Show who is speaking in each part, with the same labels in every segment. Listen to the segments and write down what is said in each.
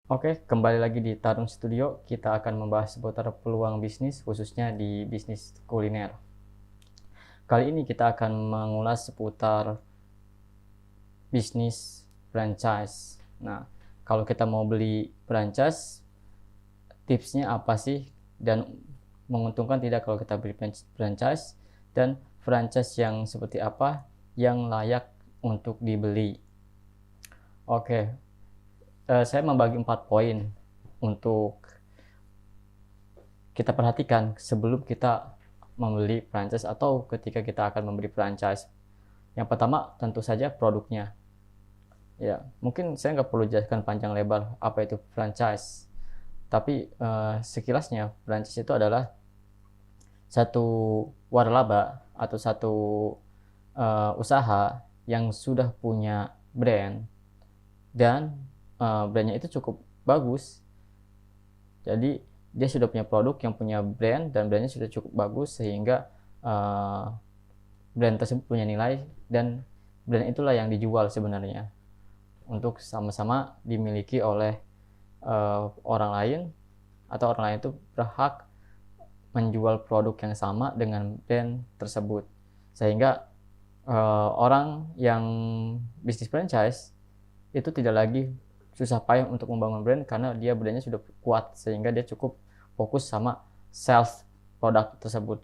Speaker 1: Oke, kembali lagi di Tarung Studio. Kita akan membahas seputar peluang bisnis, khususnya di bisnis kuliner. Kali ini kita akan mengulas seputar bisnis franchise. Nah, kalau kita mau beli franchise, tipsnya apa sih? Dan menguntungkan tidak kalau kita beli franchise? Dan franchise yang seperti apa yang layak untuk dibeli? Oke, saya membagi 4 poin untuk kita perhatikan sebelum kita membeli franchise atau ketika kita akan membeli franchise. Yang pertama tentu saja produknya. Ya, mungkin saya nggak perlu jelaskan panjang lebar apa itu franchise. Tapi sekilasnya franchise itu adalah satu waralaba atau satu usaha yang sudah punya brand dan brandnya itu cukup bagus. Jadi dia sudah punya produk yang punya brand dan brandnya sudah cukup bagus sehingga brand tersebut punya nilai dan brand itulah yang dijual sebenarnya untuk sama-sama dimiliki oleh orang lain atau orang lain itu berhak menjual produk yang sama dengan brand tersebut sehingga orang yang bisnis franchise itu tidak lagi susah payah untuk membangun brand karena dia brandnya sudah kuat sehingga dia cukup fokus sama sales produk tersebut,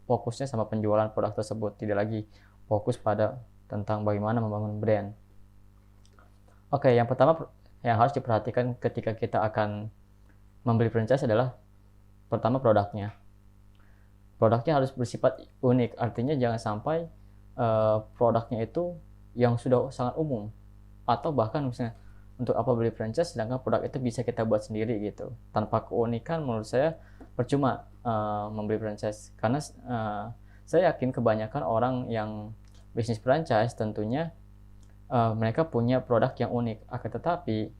Speaker 1: fokusnya sama penjualan produk tersebut, tidak lagi fokus pada tentang bagaimana membangun brand. Oke, yang pertama yang harus diperhatikan ketika kita akan membeli franchise adalah pertama produknya. Produknya harus bersifat unik, artinya jangan sampai produknya itu yang sudah sangat umum atau bahkan misalnya untuk apa beli franchise sedangkan produk itu bisa kita buat sendiri gitu. Tanpa keunikan menurut saya percuma membeli franchise karena saya yakin kebanyakan orang yang bisnis franchise tentunya mereka punya produk yang unik, akan tetapi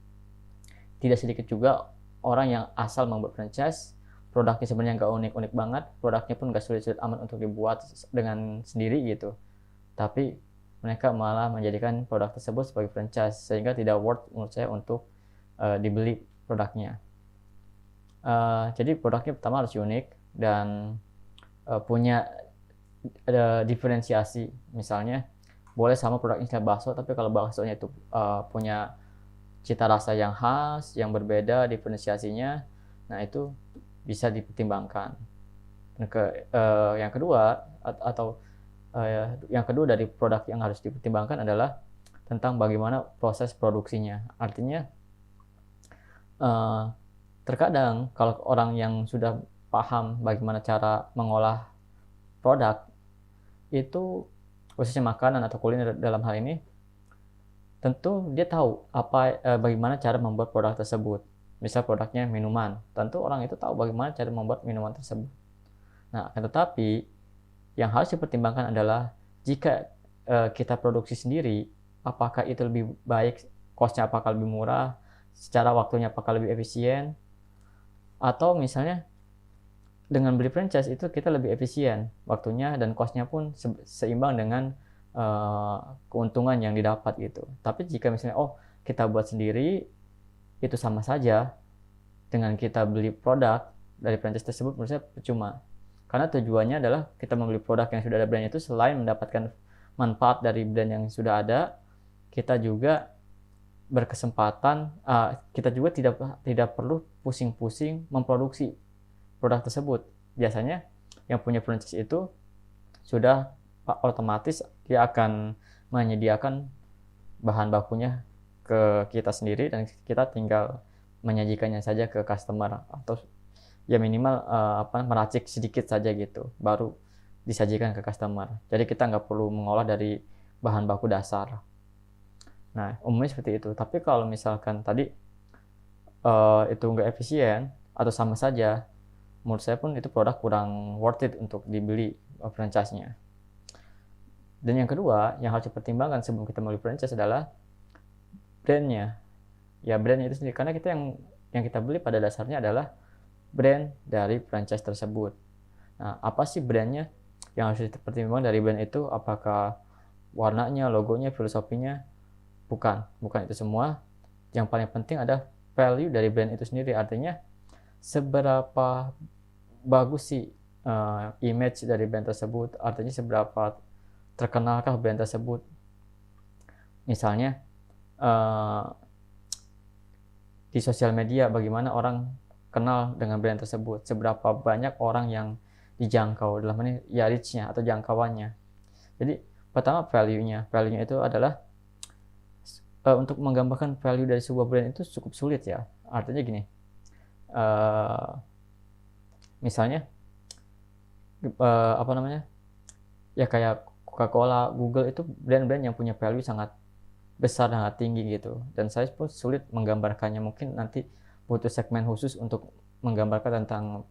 Speaker 1: tidak sedikit juga orang yang asal membuat franchise produknya sebenarnya nggak unik-unik banget, produknya pun nggak sulit-sulit amat untuk dibuat dengan sendiri gitu, tapi mereka malah menjadikan produk tersebut sebagai franchise sehingga tidak worth menurut saya untuk dibeli produknya. Jadi produknya pertama harus unik dan punya diferensiasi. Misalnya boleh sama produknya kayak bakso, tapi kalau baksonya itu punya cita rasa yang khas, yang berbeda, diferensiasinya, nah itu bisa dipertimbangkan. Yang kedua atau yang kedua dari produk yang harus dipertimbangkan adalah tentang bagaimana proses produksinya. Artinya terkadang kalau orang yang sudah paham bagaimana cara mengolah produk itu, khususnya makanan atau kuliner dalam hal ini, tentu dia tahu bagaimana cara membuat produk tersebut. Misal produknya minuman, tentu orang itu tahu bagaimana cara membuat minuman tersebut. Nah, akan tetapi yang harus dipertimbangkan adalah jika kita produksi sendiri, apakah itu lebih baik, cost-nya apakah lebih murah, secara waktunya apakah lebih efisien, atau misalnya dengan beli franchise itu kita lebih efisien waktunya dan cost-nya pun seimbang dengan keuntungan yang didapat gitu. Tapi jika misalnya kita buat sendiri, itu sama saja dengan kita beli produk dari franchise tersebut, menurut saya percuma. Karena tujuannya adalah kita membeli produk yang sudah ada brand itu, selain mendapatkan manfaat dari brand yang sudah ada, kita juga berkesempatan, kita juga tidak perlu pusing-pusing memproduksi produk tersebut. Biasanya yang punya franchise itu sudah otomatis dia akan menyediakan bahan bakunya ke kita sendiri dan kita tinggal menyajikannya saja ke customer atau ya minimal meracik sedikit saja gitu baru disajikan ke customer. Jadi kita nggak perlu mengolah dari bahan baku dasar. Nah, umumnya seperti itu. Tapi kalau misalkan tadi itu nggak efisien atau sama saja, menurut saya pun itu produk kurang worth it untuk dibeli franchise-nya. Dan yang kedua yang harus dipertimbangkan sebelum kita membeli franchise adalah brandnya. Ya, brandnya itu sendiri, karena kita yang kita beli pada dasarnya adalah brand dari franchise tersebut. Nah, apa sih brandnya yang harus dipertimbangkan dari brand itu? Apakah warnanya, logonya, filosofinya? Bukan itu semua. Yang paling penting ada value dari brand itu sendiri. Artinya seberapa bagus sih image dari brand tersebut, artinya seberapa terkenalkah brand tersebut. Misalnya di sosial media, bagaimana orang kenal dengan brand tersebut, seberapa banyak orang yang dijangkau, dalam ini ya reach-nya atau jangkauannya. Jadi pertama value-nya itu adalah untuk menggambarkan value dari sebuah brand itu cukup sulit ya. Artinya gini, misalnya ya kayak Coca-Cola, Google, itu brand-brand yang punya value sangat besar, sangat tinggi gitu, dan saya pun sulit menggambarkannya. Mungkin nanti butuh segmen khusus untuk menggambarkan tentang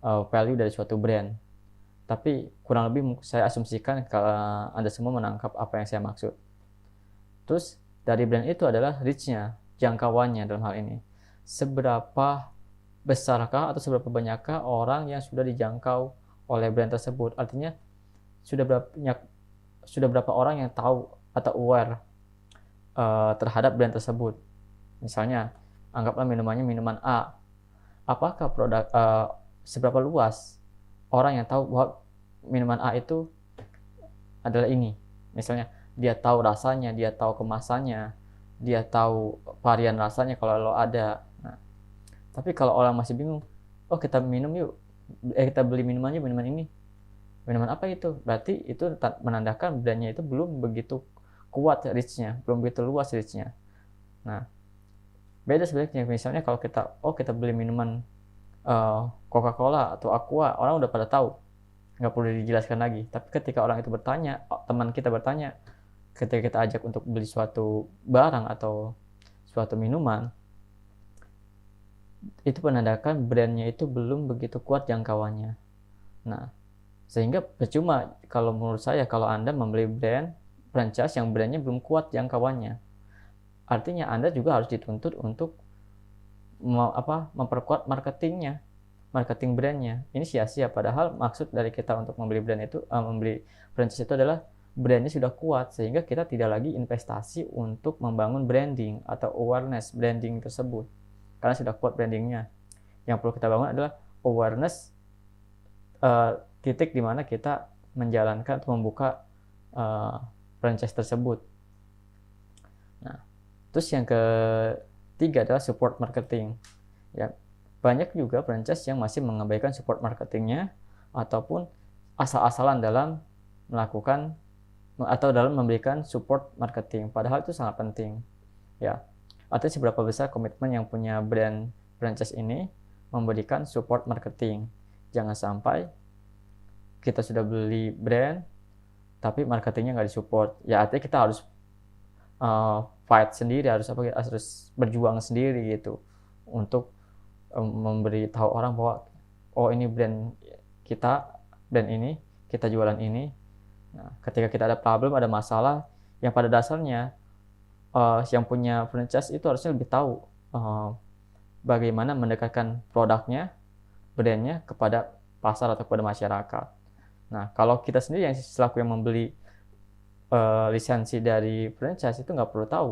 Speaker 1: value dari suatu brand, tapi kurang lebih saya asumsikan kalau Anda semua menangkap apa yang saya maksud. Terus dari brand itu adalah reach-nya, jangkauannya dalam hal ini. Seberapa besarkah atau seberapa banyakkah orang yang sudah dijangkau oleh brand tersebut. Artinya sudah berapa orang yang tahu atau aware terhadap brand tersebut. Misalnya anggaplah minumannya minuman A. Apakah seberapa luas orang yang tahu bahwa minuman A itu adalah ini. Misalnya dia tahu rasanya, dia tahu kemasannya, dia tahu varian rasanya kalau ada. Nah, tapi kalau orang masih bingung, oh kita minum yuk, kita beli minuman ini. Minuman apa itu? Berarti itu menandakan brandnya itu belum begitu kuat reach-nya, belum begitu luas reach-nya. Nah, beda sebaliknya. Misalnya kalau kita beli minuman Coca-Cola atau Aqua, orang udah pada tahu, nggak perlu dijelaskan lagi. Tapi ketika orang itu bertanya, teman kita bertanya, ketika kita ajak untuk beli suatu barang atau suatu minuman, itu menandakan brandnya itu belum begitu kuat jangkauannya. Nah, sehingga percuma kalau menurut saya kalau Anda membeli brand franchise yang brandnya belum kuat jangkauannya. Artinya Anda juga harus dituntut untuk memperkuat marketing brandnya. Ini sia-sia, padahal maksud dari kita untuk membeli brand itu, membeli franchise itu adalah brandnya sudah kuat, sehingga kita tidak lagi investasi untuk membangun branding atau awareness branding tersebut, karena sudah kuat brandingnya. Yang perlu kita bangun adalah awareness, titik di mana kita menjalankan atau membuka franchise tersebut. Nah, terus yang ketiga adalah support marketing. Ya, banyak juga franchise yang masih mengabaikan support marketingnya ataupun asal-asalan dalam melakukan atau dalam memberikan support marketing, padahal itu sangat penting. Ya, artinya seberapa besar komitmen yang punya brand franchise ini memberikan support marketing. Jangan sampai kita sudah beli brand tapi marketingnya nggak disupport. Ya, artinya kita harus fight sendiri, harus berjuang sendiri gitu untuk memberitahu orang bahwa oh ini brand kita, brand ini kita jualan ini. Nah, ketika kita ada problem, ada masalah, yang pada dasarnya yang punya franchise itu harusnya lebih tahu bagaimana mendekatkan produknya, brandnya kepada pasar atau kepada masyarakat. Nah, kalau kita sendiri yang selaku yang membeli lisensi dari franchise itu nggak perlu tahu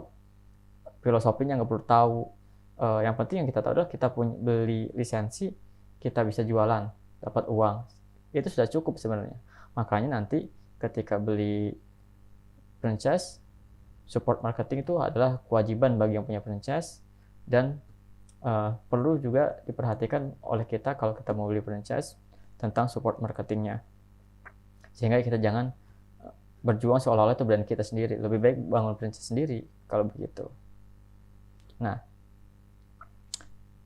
Speaker 1: filosofinya, nggak perlu tahu. Yang penting yang kita tahu adalah kita beli lisensi, kita bisa jualan, dapat uang. Itu sudah cukup sebenarnya. Makanya nanti ketika beli franchise, support marketing itu adalah kewajiban bagi yang punya franchise, dan perlu juga diperhatikan oleh kita kalau kita mau beli franchise tentang support marketingnya, sehingga kita jangan berjuang seolah-olah itu brand kita sendiri. Lebih baik bangun franchise sendiri kalau begitu. Nah,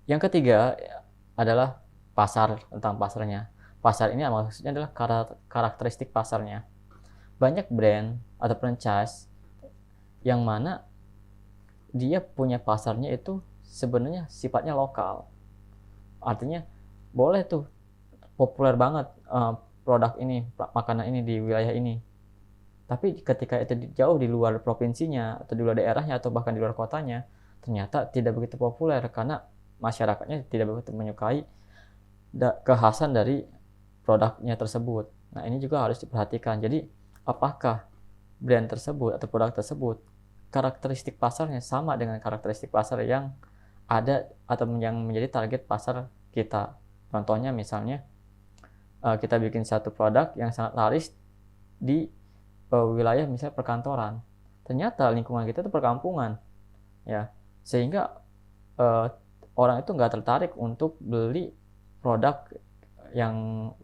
Speaker 1: yang ketiga adalah pasar, tentang pasarnya. Pasar ini maksudnya adalah karakteristik pasarnya. Banyak brand atau franchise yang mana dia punya pasarnya itu sebenarnya sifatnya lokal. Artinya boleh tuh populer banget produk ini, makanan ini di wilayah ini. Tapi ketika itu jauh di luar provinsinya atau di luar daerahnya atau bahkan di luar kotanya, ternyata tidak begitu populer karena masyarakatnya tidak begitu menyukai kekhasan dari produknya tersebut. Nah, ini juga harus diperhatikan. Jadi, apakah brand tersebut atau produk tersebut karakteristik pasarnya sama dengan karakteristik pasar yang ada atau yang menjadi target pasar kita. Contohnya misalnya kita bikin satu produk yang sangat laris di wilayah misalnya perkantoran, ternyata lingkungan kita itu perkampungan, ya, sehingga orang itu nggak tertarik untuk beli produk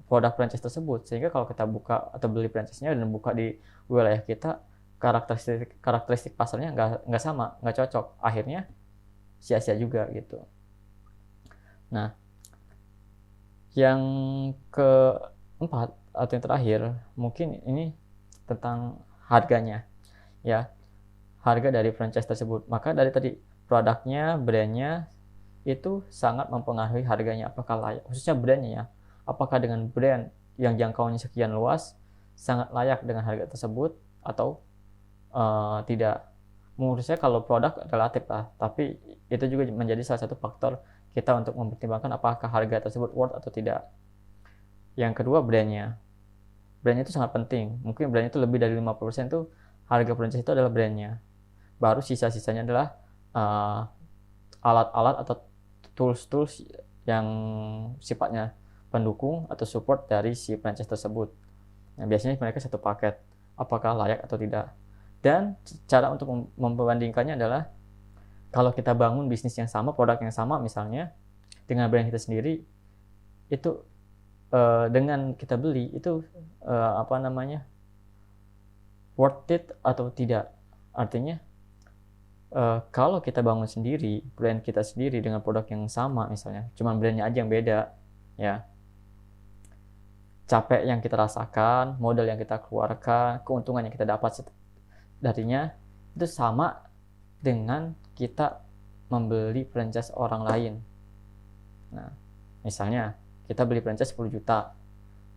Speaker 1: produk franchise tersebut. Sehingga kalau kita buka atau beli franchise-nya dan buka di wilayah kita, karakteristik pasarnya nggak sama, nggak cocok, akhirnya sia-sia juga gitu. Nah, yang keempat atau yang terakhir mungkin ini tentang harganya, ya, harga dari franchise tersebut. Maka dari tadi, produknya, brandnya itu sangat mempengaruhi harganya, apakah layak, khususnya brandnya ya, apakah dengan brand yang jangkauannya sekian luas sangat layak dengan harga tersebut atau tidak. Menurut saya kalau produk relatif lah, tapi itu juga menjadi salah satu faktor kita untuk mempertimbangkan apakah harga tersebut worth atau tidak. Yang kedua, brandnya itu sangat penting. Mungkin brandnya itu lebih dari 50% tuh harga franchise itu adalah brandnya, baru sisa-sisanya adalah alat-alat atau tools yang sifatnya pendukung atau support dari si franchise tersebut. Nah, biasanya mereka satu paket, apakah layak atau tidak. Dan cara untuk membandingkannya adalah kalau kita bangun bisnis yang sama, produk yang sama misalnya, dengan brand kita sendiri, itu dengan kita beli itu worth it atau tidak. Artinya kalau kita bangun sendiri, brand kita sendiri dengan produk yang sama misalnya, cuma brandnya aja yang beda, ya, capek yang kita rasakan, modal yang kita keluarkan, keuntungan yang kita dapat darinya itu sama dengan kita membeli franchise orang lain. Nah, misalnya kita beli franchise 10 juta,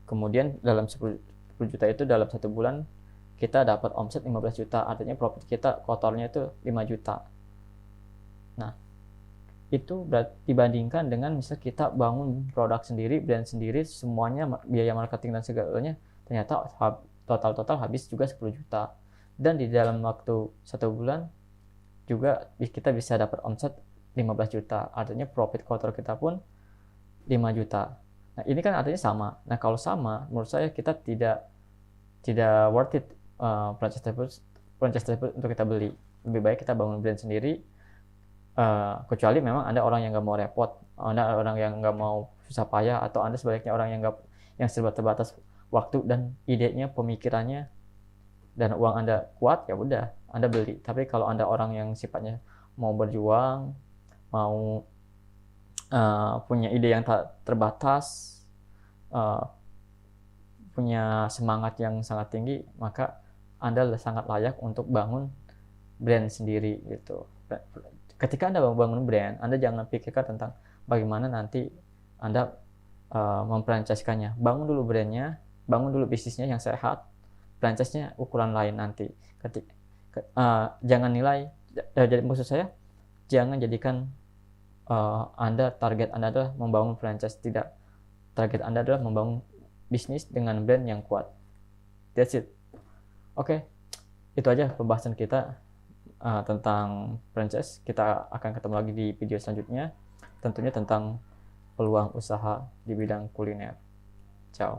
Speaker 1: kemudian dalam 10 juta itu dalam 1 bulan kita dapat omset 15 juta, artinya profit kita kotornya itu 5 juta. Nah, itu dibandingkan dengan misalnya kita bangun produk sendiri, brand sendiri, semuanya biaya marketing dan segalanya, ternyata total habis juga 10 juta. Dan di dalam waktu 1 bulan juga kita bisa dapat omset 15 juta, artinya profit kotor kita pun 5 juta. Nah, ini kan artinya sama. Nah, kalau sama, menurut saya kita tidak worth it franchise tersebut untuk kita beli. Lebih baik kita bangun brand sendiri, kecuali memang Anda orang yang nggak mau repot, Anda orang yang nggak mau susah payah, atau Anda sebaliknya orang yang serba terbatas waktu dan idenya, pemikirannya, dan uang Anda kuat, ya udah Anda beli. Tapi kalau Anda orang yang sifatnya mau berjuang, mau punya ide yang tak terbatas, punya semangat yang sangat tinggi, maka Anda sangat layak untuk bangun brand sendiri gitu. Ketika Anda bangun brand, Anda jangan pikirkan tentang bagaimana nanti Anda memfranchise-kannya. Bangun dulu brandnya, bangun dulu bisnisnya yang sehat, franchise-nya ukuran lain nanti. Jangan nilai, jadi maksud saya, jangan jadikan target Anda adalah membangun franchise. Tidak, target Anda adalah membangun bisnis dengan brand yang kuat. That's it. Oke, itu aja pembahasan kita tentang franchise. Kita akan ketemu lagi di video selanjutnya, tentunya tentang peluang usaha di bidang kuliner.